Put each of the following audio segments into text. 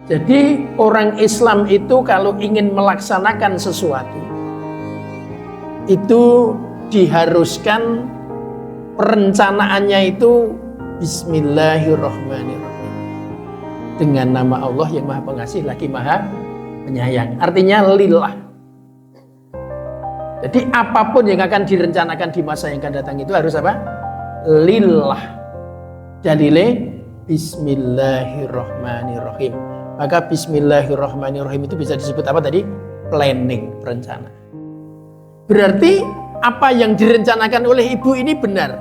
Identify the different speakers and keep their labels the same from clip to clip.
Speaker 1: Jadi orang Islam itu kalau ingin melaksanakan sesuatu itu diharuskan perencanaannya itu Bismillahirrahmanirrahim, dengan nama Allah yang Maha Pengasih lagi Maha Penyayang. Artinya lillah. Jadi apapun yang akan direncanakan di masa yang akan datang itu harus apa? Lillah. Dalile Bismillahirrahmanirrahim. Maka Bismillahirrahmanirrahim itu bisa disebut apa tadi? Planning, perencanaan. Berarti apa yang direncanakan oleh ibu ini benar.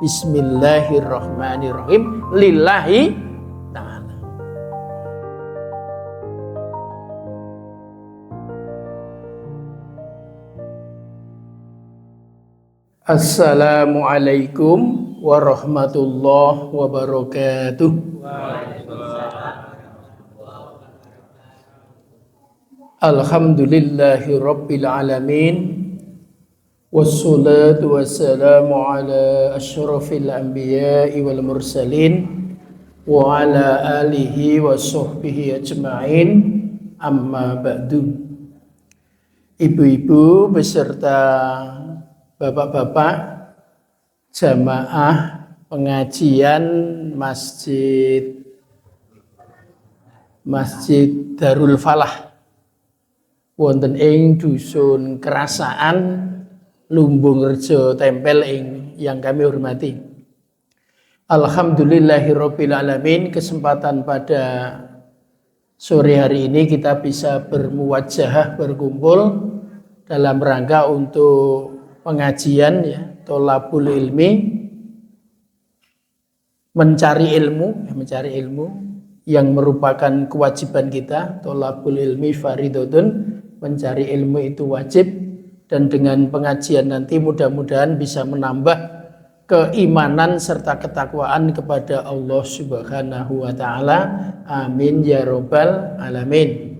Speaker 1: Bismillahirrahmanirrahim lillahi ta'ala. Assalamualaikum warahmatullahi wabarakatuh. Alhamdulillahi rabbil alamin. Wassalatu wassalamu ala asyrafil anbiya'i wal mursalin wa ala alihi wa sahbihi ajma'in, amma ba'du. Ibu-ibu beserta bapak-bapak jamaah pengajian Masjid Darul Falah wonten ing dusun Kerasaan Lumbung Rejo Tempel yang kami hormati. Alhamdulillahirabbil alamin, kesempatan pada sore hari ini kita bisa bermuwajahah, berkumpul dalam rangka untuk pengajian ya, tholabul ilmi, mencari ilmu yang merupakan kewajiban kita. Tholabul ilmi faridotun, mencari ilmu itu wajib. Dan dengan pengajian nanti mudah-mudahan bisa menambah keimanan serta ketakwaan kepada Allah Subhanahu wa ta'ala. Amin ya rabbal alamin.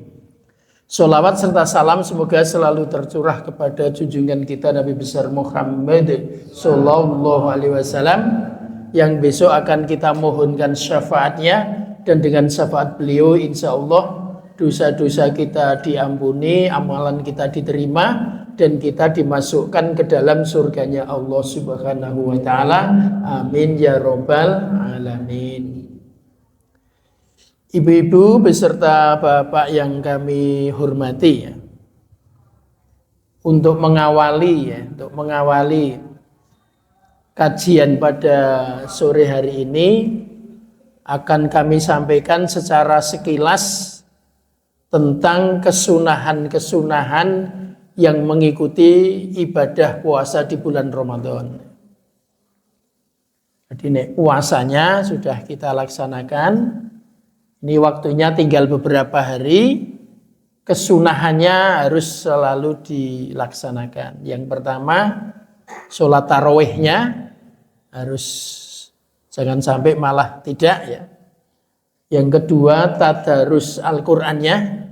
Speaker 1: Sholawat serta salam semoga selalu tercurah kepada junjungan kita Nabi besar Muhammad sallallahu alaihi wasallam, yang besok akan kita mohonkan syafaatnya, dan dengan syafaat beliau insya Allah dosa-dosa kita diampuni, amalan kita diterima, dan kita dimasukkan ke dalam surganya Allah Subhanahu wa ta'ala. Amin ya rabbal alamin. Ibu-ibu beserta bapak yang kami hormati ya, untuk mengawali kajian pada sore hari ini akan kami sampaikan secara sekilas tentang kesunahan-kesunahan yang mengikuti ibadah puasa di bulan Ramadan. Jadi puasanya sudah kita laksanakan, ini waktunya tinggal beberapa hari, kesunahannya harus selalu dilaksanakan. Yang pertama, sholat tarawihnya harus, jangan sampai malah tidak ya. Yang kedua, tadarus Al-Qur'annya.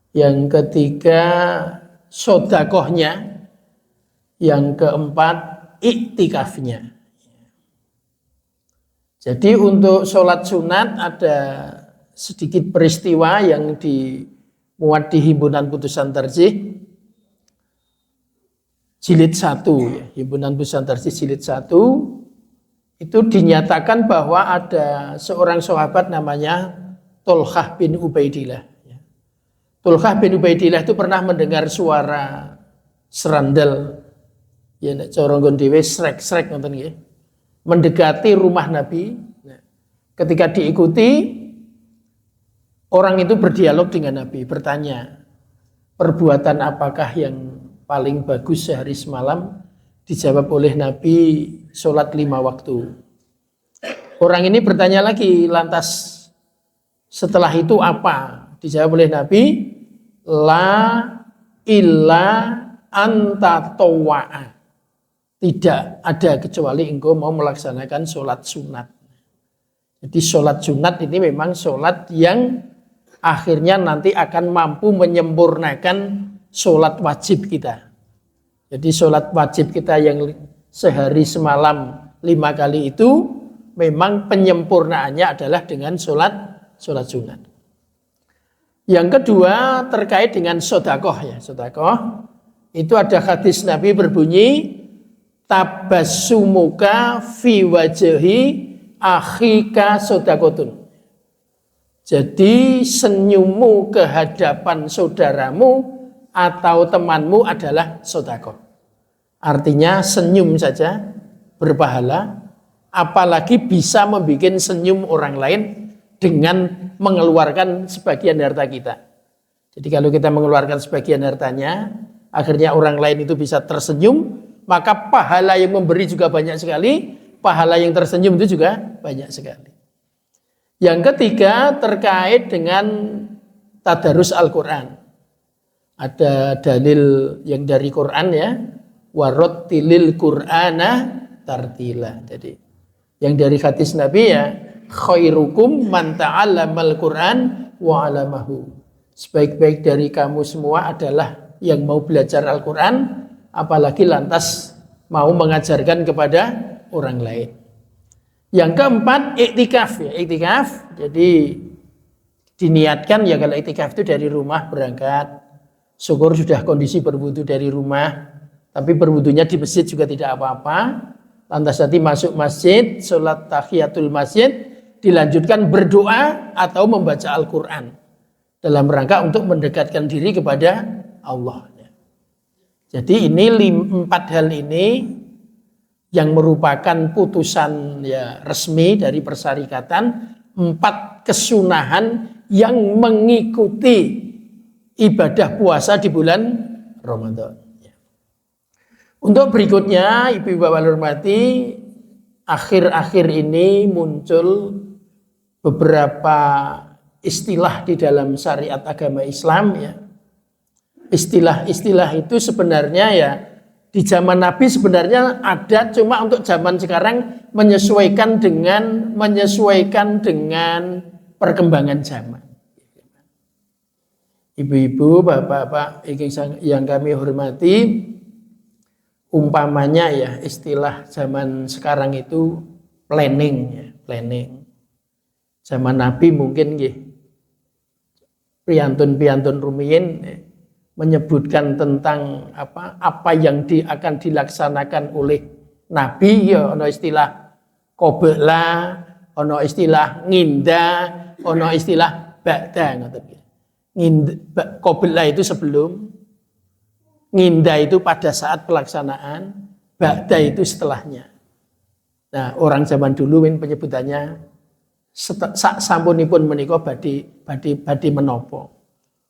Speaker 1: Yang ketiga, sodakohnya. Yang keempat, iktikafnya. Jadi untuk sholat sunat ada sedikit peristiwa yang dimuat di Himpunan Putusan Tarjih jilid 1 ya. Himpunan Putusan Tarjih jilid 1 itu dinyatakan bahwa ada seorang sahabat namanya Tolhah bin Ubaidillah. Tolhah bin Ubaidillah itu pernah mendengar suara serandal, ya nek cara nggon dhewe srek-srek ngoten nggih, mendekati rumah Nabi. Ketika diikuti, orang itu berdialog dengan Nabi, bertanya, perbuatan apakah yang paling bagus sehari semalam? Dijawab oleh Nabi, sholat 5 waktu. Orang ini bertanya lagi, lantas setelah itu apa? Dijawab oleh Nabi, la illa anta tawa'a. Tidak ada kecuali engkau mau melaksanakan sholat sunat. Jadi sholat sunat ini memang sholat yang akhirnya nanti akan mampu menyempurnakan sholat wajib kita. Jadi sholat wajib kita yang sehari semalam 5 kali itu memang penyempurnaannya adalah dengan sholat sholat sunat. Yang kedua terkait dengan sodakoh ya. Sodakoh itu ada hadis Nabi berbunyi tabassumuka fi wajhi akhika sodakotun. Jadi senyummu ke hadapan saudaramu atau temanmu adalah sodakoh. Artinya senyum saja berpahala, apalagi bisa membuat senyum orang lain dengan mengeluarkan sebagian harta kita. Jadi kalau kita mengeluarkan sebagian hartanya, akhirnya orang lain itu bisa tersenyum, maka pahala yang memberi juga banyak sekali, pahala yang tersenyum itu juga banyak sekali. Yang ketiga terkait dengan tadarus Al-Quran. Ada dalil yang dari Quran ya, warattilil Qur'ana tartila. Jadi yang dari hadis Nabi ya, khairukum man ta'allamal Qur'an wa 'allamahu. Sebaik-baik dari kamu semua adalah yang mau belajar Al-Qur'an, apalagi lantas mau mengajarkan kepada orang lain. Yang keempat, iktikaf ya, iktikaf. Jadi diniatkan ya, kalau iktikaf itu dari rumah berangkat. Syukur sudah kondisi berwudu dari rumah, tapi berwudunya di masjid juga tidak apa-apa. Lantas nanti masuk masjid, sholat tahiyatul masjid, dilanjutkan berdoa atau membaca Al-Quran dalam rangka untuk mendekatkan diri kepada Allah. Jadi ini 4 hal ini yang merupakan putusan ya resmi dari persyarikatan, 4 kesunahan yang mengikuti ibadah puasa di bulan Ramadan. Untuk berikutnya, Ibu Bapak hormati, akhir-akhir ini muncul beberapa istilah di dalam syariat agama Islam ya. Istilah-istilah itu sebenarnya ya di zaman Nabi sebenarnya ada, cuma untuk zaman sekarang menyesuaikan dengan perkembangan zaman. Ibu-ibu, bapak-bapak yang kami hormati, umpamanya ya istilah zaman sekarang itu planning ya, planning. Zaman Nabi mungkin piantun rumiyin menyebutkan tentang apa yang akan dilaksanakan oleh Nabi ya, ono istilah qobla, ono istilah nginda, ono istilah ba'da ngoten. Qobla itu sebelum, nginda itu pada saat pelaksanaan, ba'da itu setelahnya. Nah, orang zaman dulu penyebutannya sampunipun menika badhe menapa.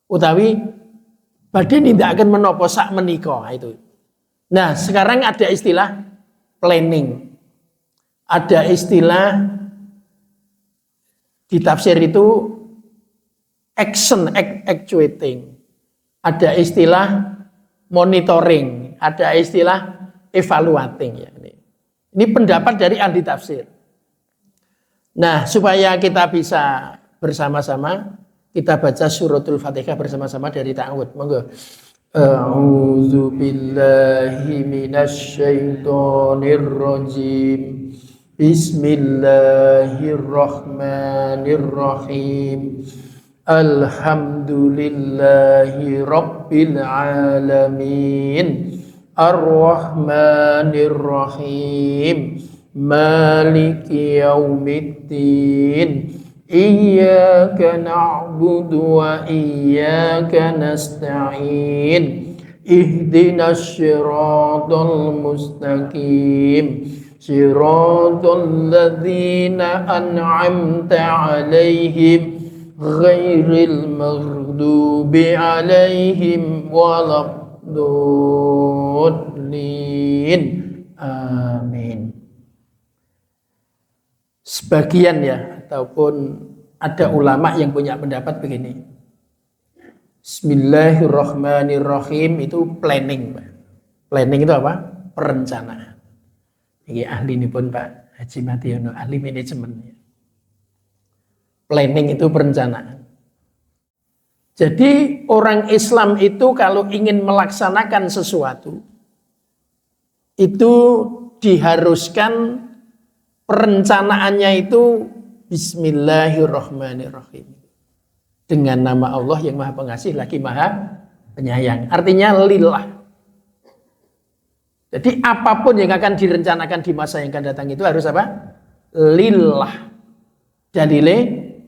Speaker 1: Utawi badhe nindakaken menapa sak menika itu. Nah, sekarang ada istilah planning. Ada istilah di tafsir itu action, actuating. Ada istilah monitoring, ada istilah evaluating ya. Ini pendapat dari ahli tafsir. Nah, supaya kita bisa bersama-sama, kita baca suratul Fatihah bersama-sama dari ta'awud. Monggo. A'udzu billahi minasyaitonir rajim. Bismillahirrahmanirrahim. Alhamdulillahi rabbil alamin. Ar-Rahmanir-Rahim. Maliki yaumiddin. Iyyaka na'budu wa iyyaka nasta'in. Ihdinas siratal mustaqim. Siratal ladzina an'amta 'alaihim ghairil maghdubi 'alaihim waladdallin. Amin. Sebagian ya, ataupun ada ulama yang punya pendapat begini. Bismillahirrahmanirrahim itu planning, Pak. Planning itu apa? Perencanaan. Ini ahli ini pun Pak Haji Madiono, ahli manajemen. Planning itu perencanaan. Jadi orang Islam itu kalau ingin melaksanakan sesuatu, itu diharuskan perencanaannya itu Bismillahirrahmanirrahim. Dengan nama Allah yang Maha Pengasih lagi Maha Penyayang. Artinya lillah. Jadi apapun yang akan direncanakan di masa yang akan datang itu harus apa? Lillah. Dalile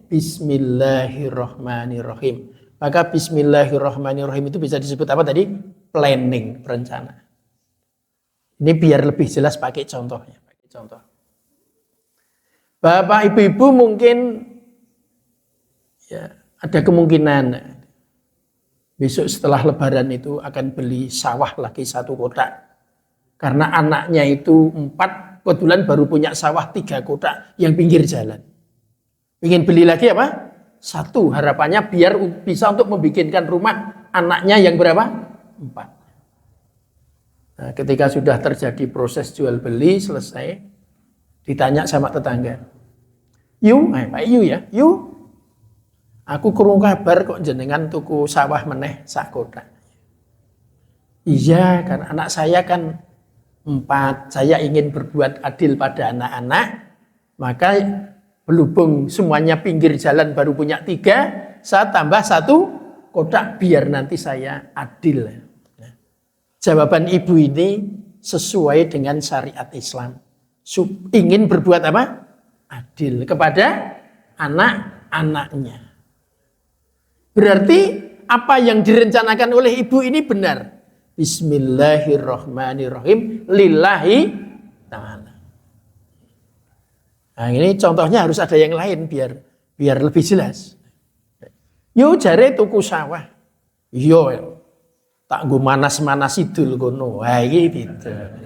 Speaker 1: Bismillahirrahmanirrahim. Maka Bismillahirrahmanirrahim itu bisa disebut apa tadi? Planning, perencanaan. Ini biar lebih jelas pakai contohnya. Pakai contoh. Bapak ibu-ibu mungkin ya, ada kemungkinan besok setelah lebaran itu akan beli sawah lagi 1 kotak. Karena anaknya itu 4, kebetulan baru punya sawah 3 kotak yang pinggir jalan. Ingin beli lagi apa? 1, harapannya biar bisa untuk membikinkan rumah anaknya yang berapa? 4. Nah, ketika sudah terjadi proses jual beli selesai, ditanya sama tetangga. Pak Yu ya, aku kurung kabar kok jenengan tuku sawah meneh 1 kotak. Iya, karena anak saya kan 4, saya ingin berbuat adil pada anak-anak, maka berhubung semuanya pinggir jalan baru punya 3, saya tambah 1 kotak biar nanti saya adil. Nah, jawaban ibu ini sesuai dengan syariat Islam. Ingin berbuat apa? Adil kepada anak-anaknya. Berarti apa yang direncanakan oleh ibu ini benar. Bismillahirrahmanirrahim lillahi ta'ala. Nah, ini contohnya harus ada yang lain biar lebih jelas. Yo jare tuku sawah. Yo tak nggo manas-manas idul kono. Ha iki gitu.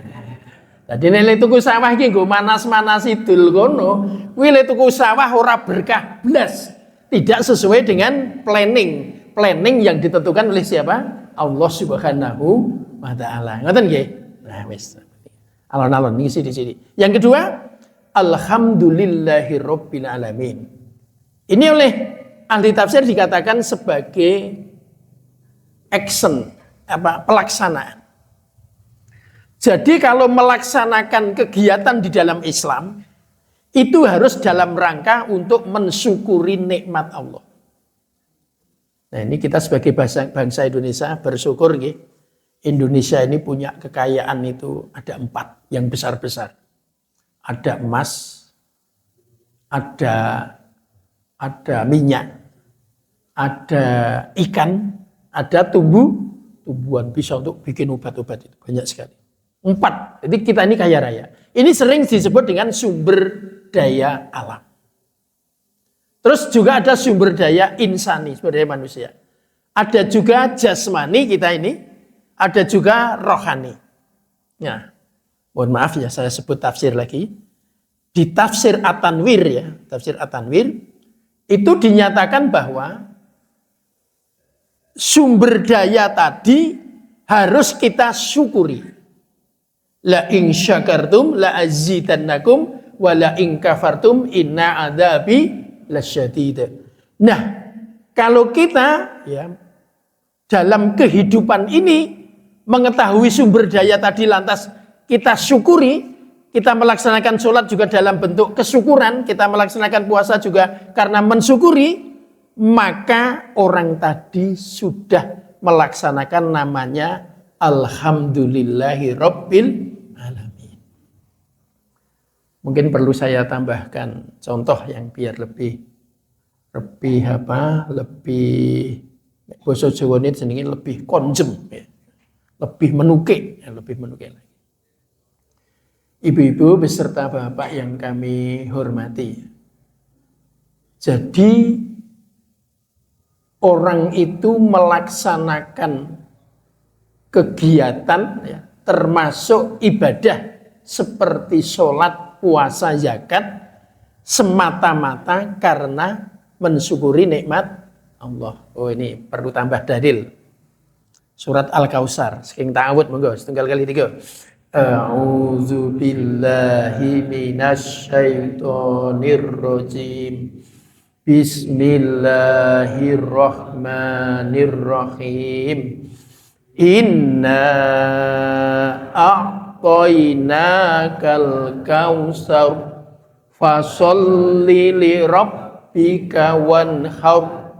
Speaker 1: Dadi nek tuku sawah iki nggo manas-manas idul kono, kuwi lek tuku sawah ora berkah blas. Tidak sesuai dengan planning yang ditentukan oleh siapa? Allah Subhanahu wa taala. Ngoten nggih? Nah, wis. Alon-alon ngisi di sini. Yang kedua, alhamdulillahirabbil alamin. Ini oleh ahli tafsir dikatakan sebagai action, pelaksanaan. Jadi kalau melaksanakan kegiatan di dalam Islam itu harus dalam rangka untuk mensyukuri nikmat Allah. Nah, ini kita sebagai bangsa Indonesia bersyukur nggih. Indonesia ini punya kekayaan itu ada 4 yang besar-besar. Ada emas, ada minyak, ada ikan, ada tumbuhan bisa untuk bikin obat-obat itu banyak sekali. 4. Jadi kita ini kaya raya. Ini sering disebut dengan sumber daya alam. Terus juga ada sumber daya insani, sumber daya manusia. Ada juga jasmani kita ini, ada juga rohani. Nah, mohon maaf ya saya sebut tafsir lagi. Di tafsir At-Tanwir ya, tafsir At-Tanwir itu dinyatakan bahwa sumber daya tadi harus kita syukuri. La in syakartum la azidannakum wa la in kafartum inna adzabi lasyadid. Nah, kalau kita ya dalam kehidupan ini mengetahui sumber daya tadi lantas kita syukuri, kita melaksanakan sholat juga dalam bentuk kesyukuran, kita melaksanakan puasa juga karena mensyukuri, maka orang tadi sudah melaksanakan namanya alhamdulillahi rabbil alamin. Mungkin perlu saya tambahkan contoh yang biar lebih basa Jawa ini jenenge lebih konjem ya. Lebih menukik lagi. Ibu-ibu beserta bapak yang kami hormati. Jadi orang itu melaksanakan kegiatan ya, termasuk ibadah seperti sholat, puasa, zakat semata-mata karena mensyukuri nikmat Allah. Oh, ini perlu tambah dalil. Surat Al-Kautsar, saking ta'awud monggo setunggal kali 3. A'udzu billahi minasyaitonir rajim. Bismillahirrahmanirrahim. Inna a'tainakal kautsar Fasholli li rabbika wanhar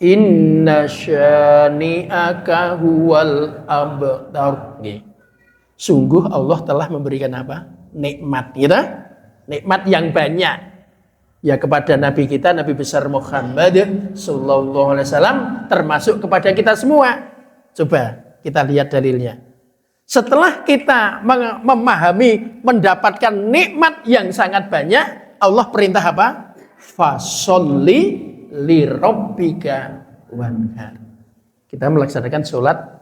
Speaker 1: inna syani'aka huwal abtar. Sungguh Allah telah memberikan apa? Nikmat, gitu? Nikmat yang banyak ya kepada Nabi kita, Nabi besar Muhammad sallallahu alaihi wasallam, termasuk kepada kita semua. Coba kita lihat dalilnya. Setelah kita memahami, mendapatkan nikmat yang sangat banyak, Allah perintah apa? Fasholli li rabbika wanhar. Kita melaksanakan sholat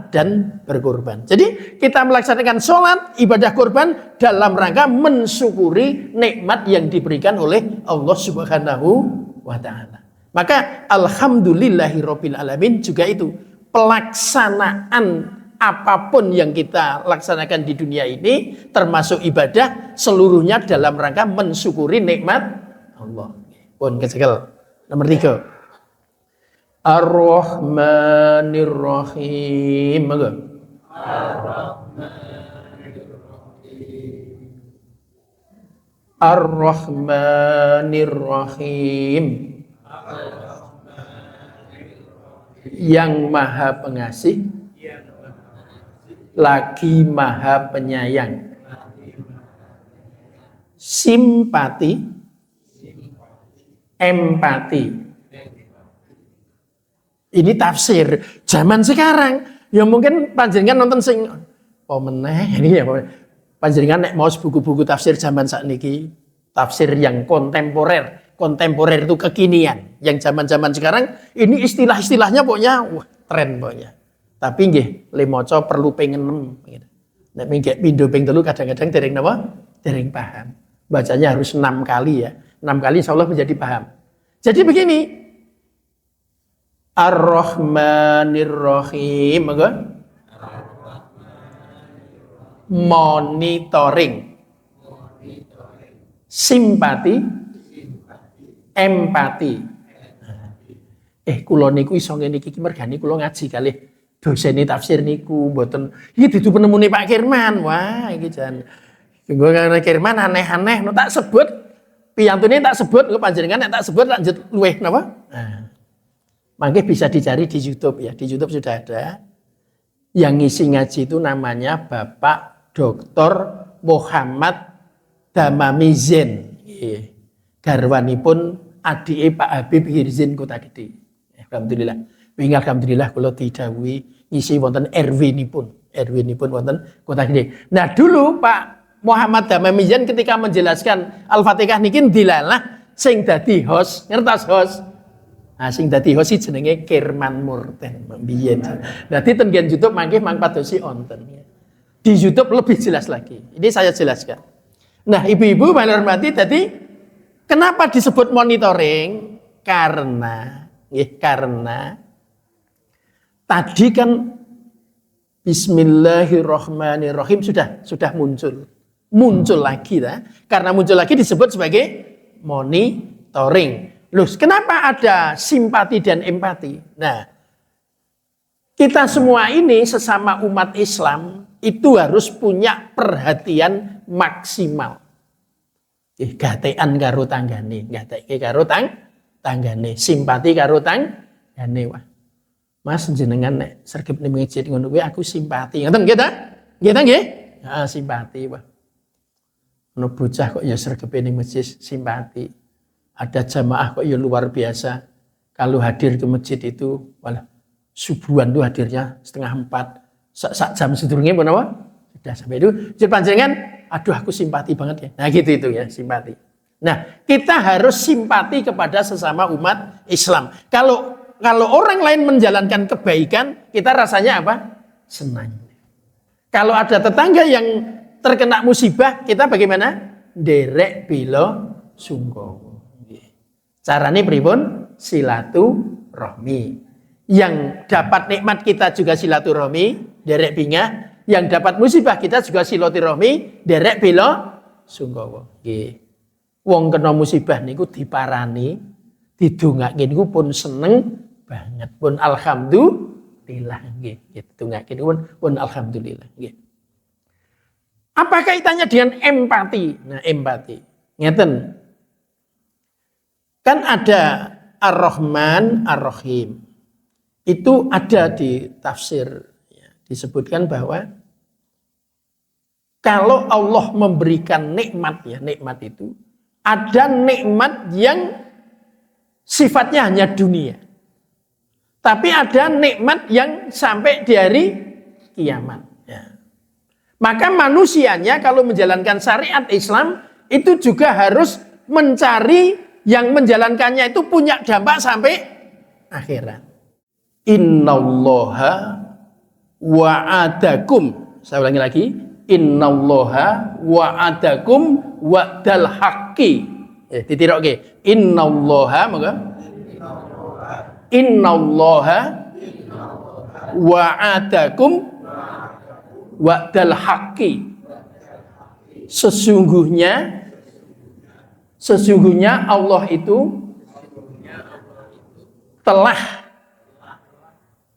Speaker 1: dan berkorban. Jadi kita melaksanakan sholat, ibadah korban dalam rangka mensyukuri nikmat yang diberikan oleh Allah Subhanahu wa Ta'ala. Maka alhamdulillahirabbil alamin juga itu pelaksanaan apapun yang kita laksanakan di dunia ini, termasuk ibadah, seluruhnya dalam rangka mensyukuri nikmat Allah. Pun kesekel. Nomor 3. Ar-Rahmanir Rahim. Ar-Rahmanir Rahim. Yang Maha Pengasih lagi Maha Penyayang. Simpati, empati. Ini tafsir zaman sekarang. Ya mungkin panjenengan nonton sing meneh ini ya. Panjenengan nek maos buku-buku tafsir zaman sakniki, tafsir yang kontemporer. Kontemporer itu kekinian. Yang zaman-zaman sekarang ini istilah-istilahnya pokoknya tren pokoknya. Tapi nggih le maca perlu ping 6 gitu. Nek mingke pindho ping 3 kadang-kadang dereng napa? Dereng paham. Bacanya harus 6 kali ya. 6 kali insyaallah menjadi paham. Jadi begini. Ar-Rahmanir Rahim, monitoring. Simpati, empati. Kula niku iso ngene iki mergane kula ngaji kalih dosen tafsir niku mboten iki dudu penemune Pak Kirman. Wah, iki jan nggo Kirman aneh-aneh no tak sebut piyantune tak sebut engko panjenengan nek tak sebut lanjut luweh napa? Nah. Mangke bisa dicari di YouTube ya. Di YouTube sudah ada. Yang ngisi ngaji itu namanya Bapak Dr. Muhammad Damamizen. Garwanipun adike Pak Habib Hirzin Kota Gede. Alhamdulillah. Alhamdulillah kalau didhawuhi ngisi wonten RW-nipun wonten Kota Gede. Nah dulu Pak Muhammad Damamizen ketika menjelaskan Al-Fatihah niki dilalah sing dadi host, ngertos host. Nah sing dadi host jenenge Kirman Murten mbiyen. Dadi ten YouTube mangke mangpadosi onten. Di YouTube lebih jelas lagi. Ini saya jelaskan. Nah, ibu-ibu malah hormati tadi kenapa disebut monitoring? Karena tadi kan Bismillahirrahmanirrahim sudah muncul lagi lah. Karena muncul lagi disebut sebagai monitoring. Loh, kenapa ada simpati dan empati? Nah, kita semua ini sesama umat Islam itu harus punya perhatian maksimal. Gatean karo tanggane, gateke karo tanggane, simpati karo tanggane. Wah. Mas jenengan nek sregep ning masjid ngono kuwi aku simpati. Ngoten nggih ta? Nggih ta nggih? Heeh, simpati, wah. Ono bocah kok ya sregepe ning masjid simpati. Ada jamaah kok ya luar biasa. Kalau hadir ke masjid itu, malah subuhan tuh hadirnya 3:30. Sak jam sedurunge pun apa? Sudah sampai itu. Jadi panjenengan, aduh aku simpati banget ya. Nah gitu itu ya, simpati. Nah, kita harus simpati kepada sesama umat Islam. Kalau orang lain menjalankan kebaikan, kita rasanya apa? Senang. Kalau ada tetangga yang terkena musibah, kita bagaimana? Derek bilo sungkowo. Carane pripun? Silaturahmi. Yang dapat nikmat kita juga silaturahmi, derek bingah. Yang dapat musibah kita juga silaturahmi, derek bela sungkawa. Nggih. Wong kena musibah niku diparani, didongake niku pun seneng banget, pun alhamdulillah nggih. Didongake niku pun alhamdulillah nggih. Apa kaitannya dengan empati? Nah, empati. Ngeten. Kan ada Ar-Rahman, Ar-Rahim. Itu ada di tafsir. Ya, disebutkan bahwa kalau Allah memberikan nikmat, ya nikmat itu, ada nikmat yang sifatnya hanya dunia. Tapi ada nikmat yang sampai di hari kiamat. Ya. Maka manusianya kalau menjalankan syariat Islam, itu juga harus mencari yang menjalankannya itu punya dampak sampai akhirat. Innallaha wa'adakum. Saya ulangi lagi. Innallaha wa'adakum wa'dal haqqi. Ditirok ke. Innallaha moga. Innallaha wa'adakum wa'dal haqqi. Sesungguhnya Allah itu telah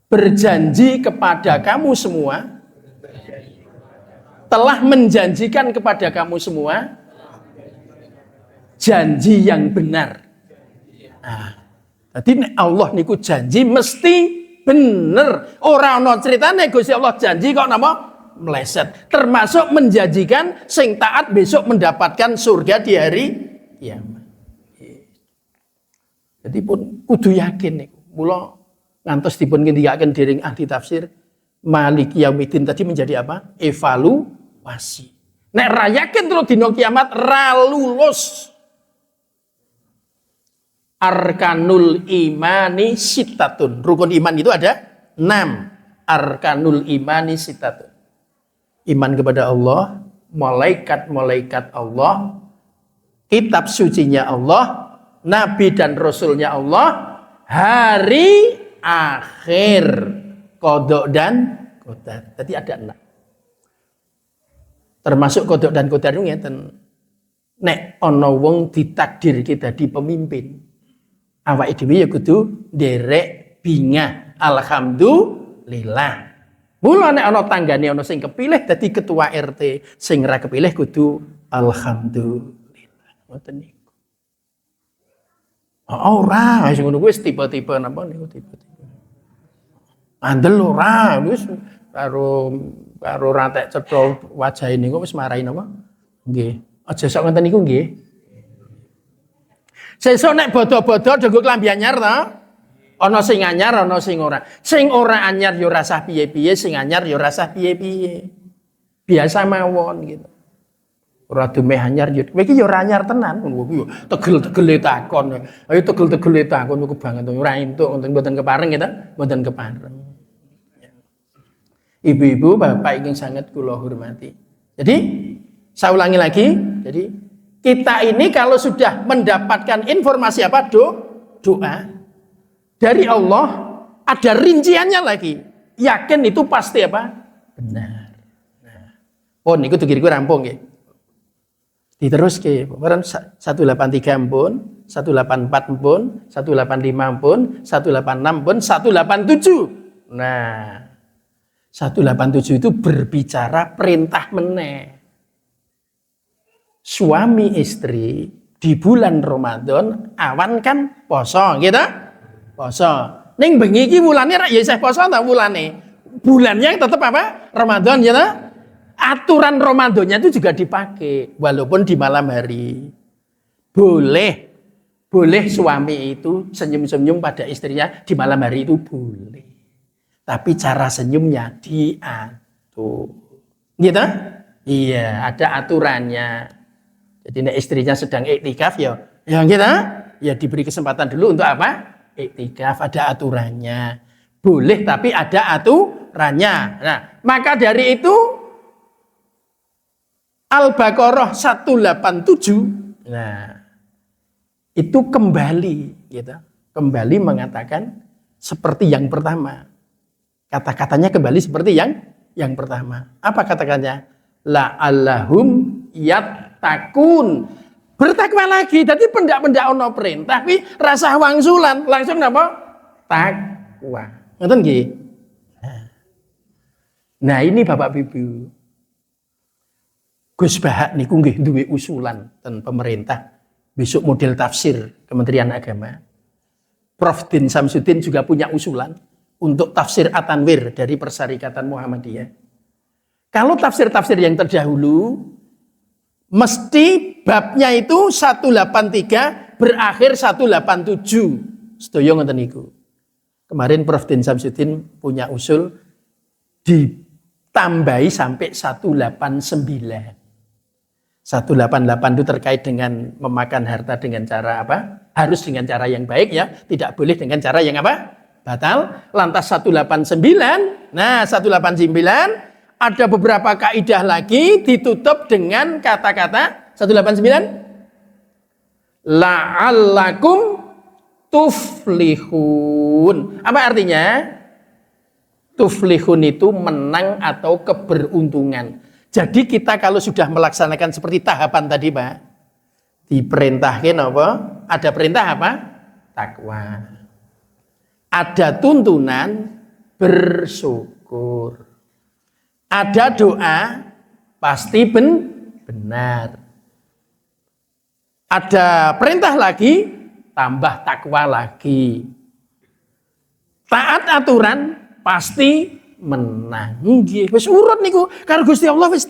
Speaker 1: berjanji kepada kamu semua, telah menjanjikan kepada kamu semua janji yang benar. Nah, jadi Allah niku janji mesti bener. Ora ana critane Gusti Allah janji kok napa meleset. Termasuk menjanjikan sing taat besok mendapatkan surga di hari kiamat. Jadi pun kudu yakin niku. Mula ngantos dipun ngendikaken dening ahli tafsir Malik Yaumiddin tadi menjadi apa? Evaluasi. Nek ra yakin terus dina kiamat ra lulus. Arkanul imani sittatun. Rukun iman itu ada 6. Arkanul imani sittatun. Iman kepada Allah, malaikat-malaikat Allah, kitab sucinya Allah, nabi dan rasulnya Allah, hari akhir, qada dan qadar. Jadi ada 6. Termasuk qada dan qadar itu ngeten. Nek ana wong ditakdir kita di pemimpin, awake dhewe ya kudu nderek bingah. Alhamdulillah. Mula nek ana tanggane ana sing kepilih dadi ketua RT, sing ora kepilih kudu alhamdulillah. Ngoten niku. Ora, wis ngono kuwi tipe-tipe napa niku tipe-tipe. Andel ora, wis karo rantek cetha wajah niku wis marahi napa? Nggih. Aja sok ngoten niku nggih. Sesuk nek bodo-bodo nggo klambi anyar ta? Ana sing anyar, ana sing ora. Sing ora anyar ya ora sah piye-piye, sing anyar ya ora sah piye-piye. Biasa mawon gitu. Ora dumeh anyar yo. Kowe iki yo ora anyar tenan ngono kuwi yo. Tegel-tegele takon. Ayo tegel-tegele takon niku banget ora entuk mboten kepareng ya ta? Mboten kepareng. Ibu-ibu, bapak ingin sangat kula hormati. Jadi, saya ulangi lagi. Jadi, kita ini kalau sudah mendapatkan informasi apa? Doa dari Allah, ada rinciannya lagi. Yakin itu pasti apa? Benar. Nah, pun niku dikira rampung nggih. Diterus ke, 183 pun, 184 pun, 185 pun, 186 pun, 187. Nah, 187 itu berbicara perintah meneh. Suami istri di bulan Ramadan awan kan poso, gitu? Poso. Ning bengi iki wulane ra ya isih poso ta wulane. Bulannya tetap apa? Ramadan, gitu? Aturan Ramadannya itu juga dipakai walaupun di malam hari. Boleh suami itu senyum-senyum pada istrinya di malam hari itu boleh. Tapi cara senyumnya diatur. Gitu? Iya, ada aturannya. Jadi nek istrinya sedang iktikaf ya gitu. Ya diberi kesempatan dulu untuk apa? Iktikaf, ada aturannya. Boleh tapi ada aturannya. Nah, maka dari itu Al-Baqarah 187. Nah, itu kembali gitu. Kembali mengatakan seperti yang pertama. Kata-katanya kembali seperti yang pertama. Apa kata-katanya? La'allahum yattaqun. Bertakwa lagi. Jadi pendak-pendak ono perintah tapi rasa wangsulan langsung apa? Takwa. Ngoten nggih. Nah, ini Bapak Ibu. Gus Bahak niku nggih duwe usulan ten pemerintah besok model tafsir Kementerian Agama. Prof. Din Samsudin juga punya usulan untuk tafsir At-Tanwir dari Persyarikatan Muhammadiyah. Kalau tafsir-tafsir yang terdahulu mesti babnya itu 183 berakhir 187. Sedaya ngoten niku. Kemarin Prof. Din Samsudin punya usul ditambahi sampai 189. 188 itu terkait dengan memakan harta dengan cara apa? Harus dengan cara yang baik ya, tidak boleh dengan cara yang apa? Batal. Lantas 189. Nah, 189 ada beberapa kaidah lagi ditutup dengan kata-kata 189 la'allakum tuflihun. Apa artinya? Tuflihun itu menang atau keberuntungan. Jadi kita kalau sudah melaksanakan seperti tahapan tadi Pak, diperintahkan apa? Ada perintah apa? Takwa. Ada tuntunan bersyukur. Ada doa pasti benar. Ada perintah lagi, tambah takwa lagi. Taat aturan pasti menang. Nggih, wis urut niku karo Gusti Allah wis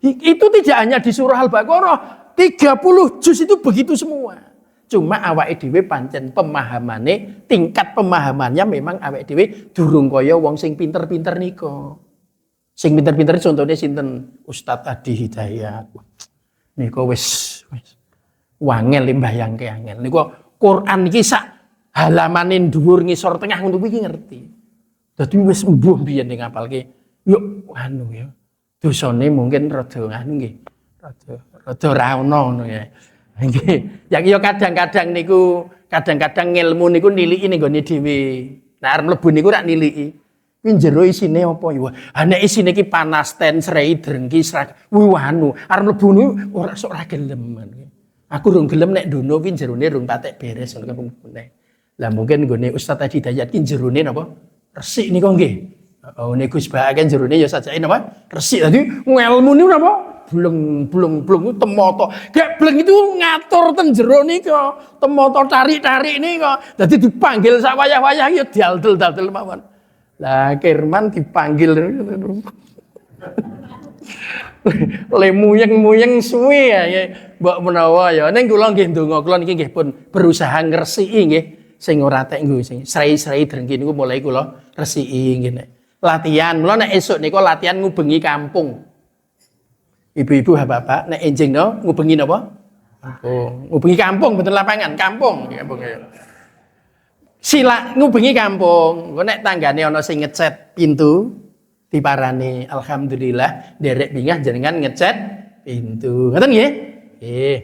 Speaker 1: itu tidak hanya di surah Al-Baqarah, 30 juz itu begitu semua. Cuma awake dhewe pancen pemahamane, tingkat pemahamannya memang awake dhewe durung kaya wong sing pinter-pinter nika. Sing pinter-pinter contohnya sinten? Ustadz Adi Hidayat. Niku wis wangel mbayangke angel. Niku Quran iki sak halamane dhuwur ngisor tengah ngono iki ngerti. Dadi wis mbuh biyen ning ngapalke. Yo anu ya. Dosane mungkin rada anu nggih. Rada ra ono ngono ya. Nggih. Ya kadang-kadang niku kadang-kadang ilmu niku niliki ning gone dhewe. Nek arep mlebu niku rak niliki. Kuwi jero isine apa ya? Ha nek isine iki panas ten srei drengki srak. Kuwi anu, arep mlebu niku ora sok ra gelem. Aku rung gelem nek dono kuwi jerone rung patek beres ngono kan. Lah mungkin nggone Ustaz Adi Dayat ki jerone napa? Resik nika nggih. Oh nek Gus Bahak kan jerone ya sajake napa? Resik tadi ngelmu niku napa? Bleng temoto. Gek bleng itu ngatur ten jero nika. Temoto tarik-tarik nika. Dadi dipanggil sak wayah-wayah ya dialdel-daldel mawon. Lah Kirman dipanggil le muyeng-muyeng suwe ya mbok menawa ya ning kula nggih ndonga kula niki nggih pun berusaha ngresiki nggih sing ora tek nggo sing srei-srei drengki niku mulai kula resiki nggih nek latihan mula nek esuk niku latihan ngubengi kampung ibu-ibu bapak nek enjing no ngubengi napa kampung ngubengi kampung betul lapangan kampung sila ngubengi kampung engko nek tanggane ana sing ngecat pintu diparani alhamdulillah derek bingah jenengan ngecat pintu ngoten nggih nggih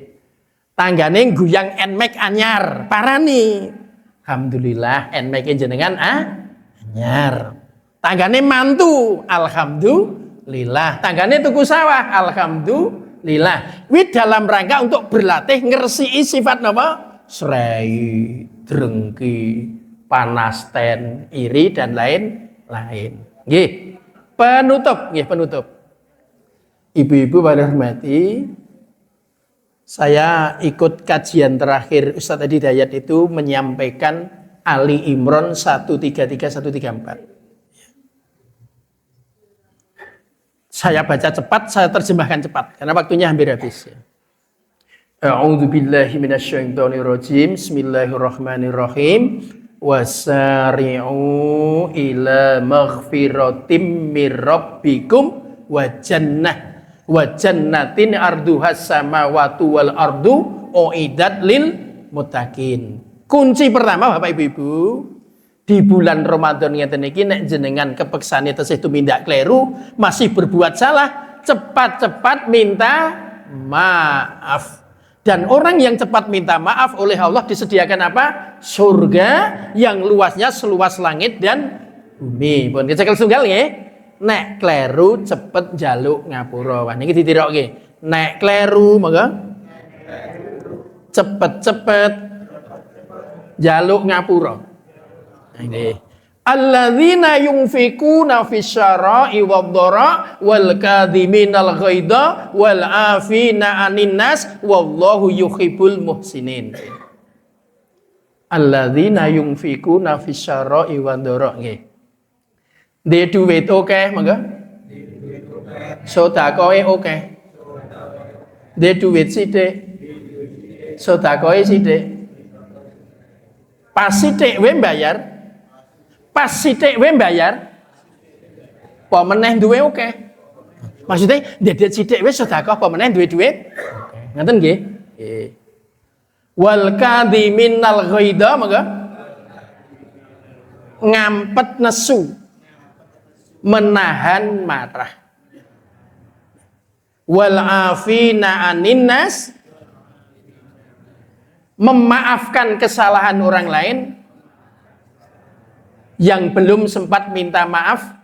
Speaker 1: tanggane guyang nmax anyar parani alhamdulillah nmax jenengan anyar tanggane mantu alhamdulillah tanggane tuku sawah alhamdulillah kuwi dalam rangka untuk berlatih ngresiki sifat napa srei drengki panas ten iri dan lain-lain nggih penutup. Ibu-ibu pada hormati, saya ikut kajian terakhir Ustadz Adi Dayat itu menyampaikan Ali Imran 133-134. Saya baca cepat, saya terjemahkan cepat karena waktunya hampir habis. A'udzubillahi minasyaitonirrajim. Bismillahirrahmanirrahim. Wasari'u ila maghfiratim mir rabbikum wa jannatin arduhas samawati wal ardu uiddat lil muttaqin. Kunci pertama Bapak Ibu, di bulan Ramadan ngeten iki nek jenengan kepeksane tesih tumindak kleru, masih berbuat salah, cepat-cepat minta maaf. Dan orang yang cepat minta maaf oleh Allah disediakan apa? Surga yang luasnya seluas langit dan bumi. Pun kecekel sunggal nggih. Nek kleru cepet njaluk ngapura. Wah niki ditirokke. Nek kleru monggo. Cepet-cepet njaluk ngapura. Nggih. Alladzina yunfikuna fisyara'i wadh-dhara wal kadhiminal ghaidha wal 'afina 'anin nas wallahu yuhibbul muhsinin. Alladzina yunfikuna fisyara'i wadh-dhara nggih. Dhe duit akeh monggo. Sedekahe akeh. Dhe duit sithik. Sedekahe sithik. Pas sithik wae bayar. Pas sithik wae bayar. Apa meneh duwe oke. Maksudnya ndedet sithik wis sedekah apa meneh duwe duit. Ngoten nggih? Nggih. Wal kadhiminal ghaidha monggo. Ngampet nesu. Menahan marah. Wal afina 'anin nas. Memaafkan kesalahan orang lain yang belum sempat minta maaf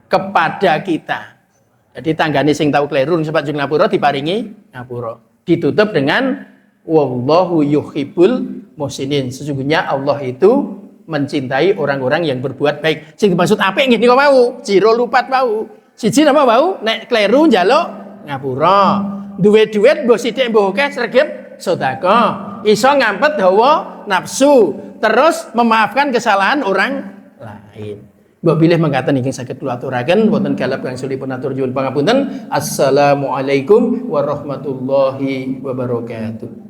Speaker 1: kepada kita. Jadi tanggane sing tau kleru sempat jeng ngapura diparingi ngapura. Ditutup dengan wallahu yuhibbul muhsinin. Sesungguhnya Allah itu mencintai orang-orang yang berbuat baik. Sing dimaksud apik nggih nika wau, jiro lupat wau. Siji napa wau? Nek kleru njaluk ngapura. Duwe duit mbok sithik mbok akeh sregep sedekah. Iso ngampet hawa nafsu. Terus memaafkan kesalahan orang lain. Mbok bilih mengatakan ingin saged kula aturaken wonten galap gangsulipun atur nyuwun pangapunten. Assalamualaikum warahmatullahi wabarakatuh.